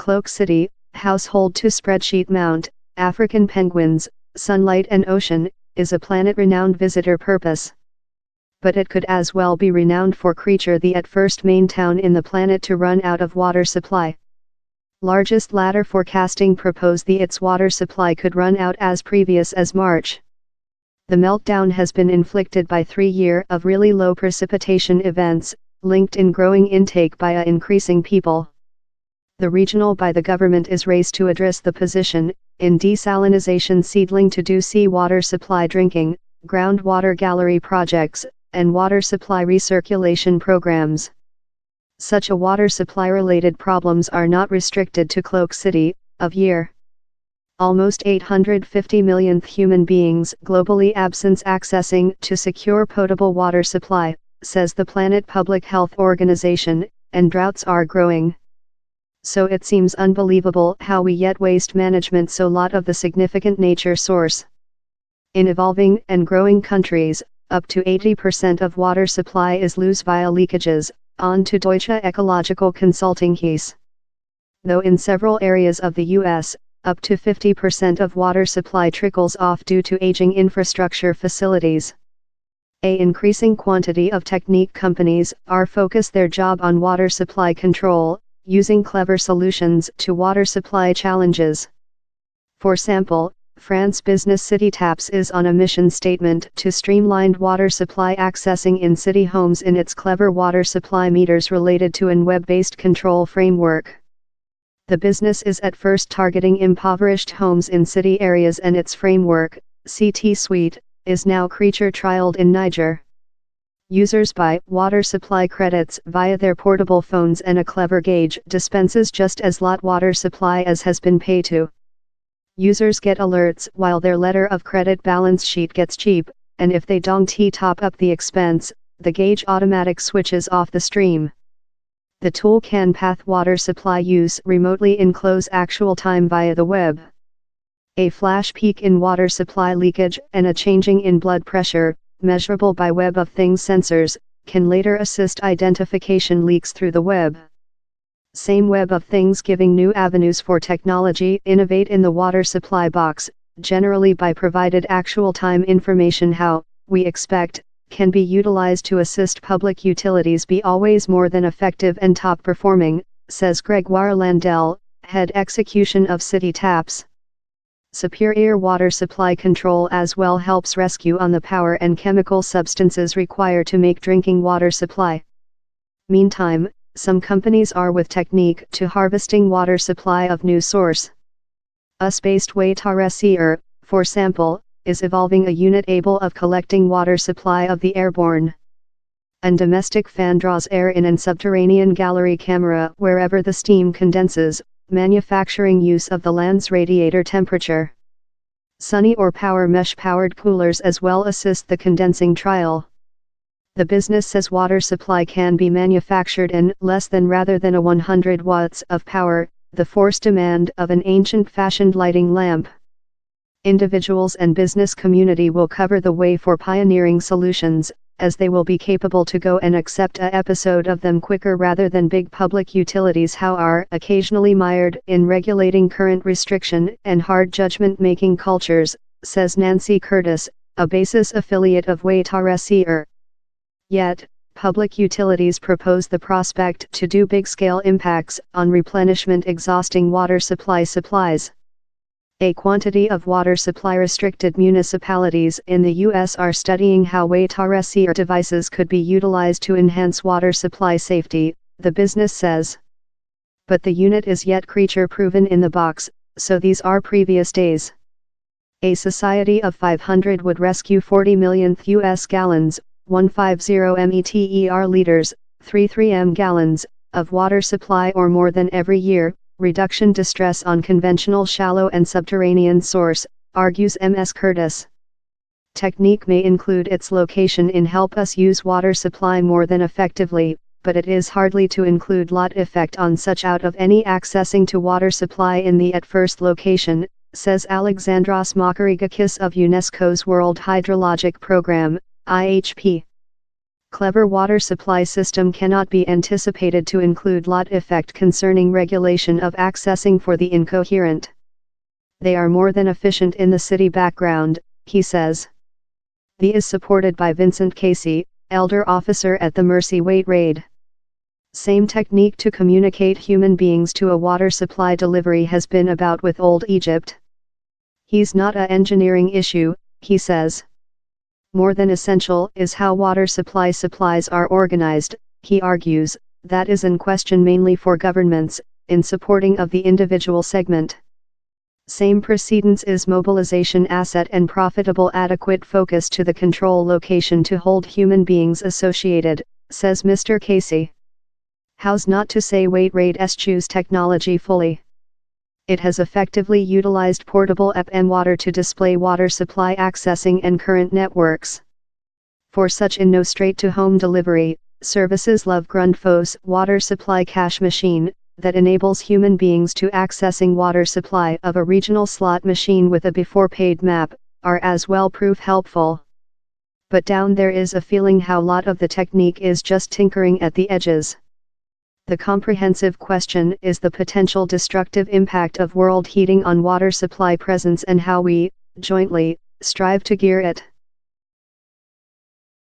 Cloak City, household to spreadsheet mount, African penguins, sunlight and ocean, is a planet-renowned visitor purpose. But it could as well be renowned for creature the at first main town in the planet to run out of water supply. Largest ladder forecasting propose its water supply could run out as previous as March. The meltdown has been inflicted by 3 years of really low precipitation events, linked in growing intake by increasing people. The regional by the government is raised to address the position, in desalinization seedling to do seawater supply drinking, groundwater gallery projects, and water supply recirculation programs. Such a water supply related problems are not restricted to Cloak City, of year. Almost 850 million human beings globally absence accessing to secure potable water supply, says the Planet Public Health Organization, and droughts are growing. So it seems unbelievable how we yet waste management so lot of the significant nature source. In evolving and growing countries, up to 80% of water supply is lost via leakages, on to Deutsche Ecological Consulting Hies. Though in several areas of the US, up to 50% of water supply trickles off due to aging infrastructure facilities. A increasing quantity of technique companies are focus their job on water supply control, using clever solutions to water supply challenges. For example, France business City Taps is on a mission statement to streamline water supply accessing in city homes in its clever water supply meters related to an web-based control framework. The business is at first targeting impoverished homes in city areas and its framework, CT Suite, is now creature trialed in Niger. Users buy water supply credits via their portable phones and a clever gauge dispenses just as lot water supply as has been paid to. Users get alerts while their letter of credit balance sheet gets cheap, and if they don't top up the expense, the gauge automatic switches off the stream. The tool can path water supply use remotely in close actual time via the web. A flash peak in water supply leakage and a changing in blood pressure, measurable by Web of Things sensors, can later assist identification leaks through the web. Same Web of Things giving new avenues for technology innovate in the water supply box, generally by provided actual time information how, we expect, can be utilized to assist public utilities be always more than effective and top performing, says Gregoire Landel, head execution of City Taps. Superior water supply control as well helps rescue on the power and chemical substances required to make drinking water supply. Meantime, some companies are with technique to harvesting water supply of new source. US-based Waterseer, for example, is evolving a unit able of collecting water supply of the airborne and domestic fan draws air in an subterranean gallery camera wherever the steam condenses, manufacturing use of the land's radiator temperature. Sunny or power mesh powered coolers as well assist the condensing trial. The business says water supply can be manufactured in less than rather than a 100 watts of power, the force demand of an ancient fashioned lighting lamp. Individuals and business community will cover the way for pioneering solutions, as they will be capable to go and accept a episode of them quicker rather than big public utilities how are occasionally mired in regulating current restriction and hard judgment making cultures, says Nancy Curtis, a basis affiliate of Waterseer. Yet, public utilities propose the prospect to do big-scale impacts on replenishment exhausting water supplies. A quantity of water supply restricted municipalities in the U.S. are studying how Waterseer devices could be utilized to enhance water supply safety, the business says. But the unit is yet creature proven in the box, so these are previous days. A society of 500 would rescue 40 millionth U.S. gallons, 150 meter liters, 33 gallons, of water supply or more than every year. Reduction distress on conventional shallow and subterranean source, argues Ms. Curtis. Technique may include its location in help us use water supply more than effectively, but it is hardly to include lot effect on such out of any accessing to water supply in the at first location, says Alexandros Makarigakis of UNESCO's World Hydrologic Program, IHP. Clever water supply system cannot be anticipated to include lot effect concerning regulation of accessing for the incoherent. They are more than efficient in the city background, he says. The is supported by Vincent Casey, elder officer at the Mercy Weight Raid. Same technique to communicate human beings to a water supply delivery has been about with Old Egypt. He's not a engineering issue, he says. More than essential is how water supplies are organized, he argues, that is in question mainly for governments, in supporting of the individual segment. Same precedence is mobilization asset and profitable adequate focus to the control location to hold human beings associated, says Mr. Casey. How's not to say Weight Raid eschews technology fully. It has effectively utilized portable app and water to display water supply accessing and current networks. For such in no straight-to-home delivery, services love Grundfos water supply cache machine, that enables human beings to accessing water supply of a regional slot machine with a before-paid map, are as well prove helpful. But down there is a feeling how lot of the technique is just tinkering at the edges. The comprehensive question is the potential destructive impact of world heating on water supply presence and how we, jointly, strive to gear it.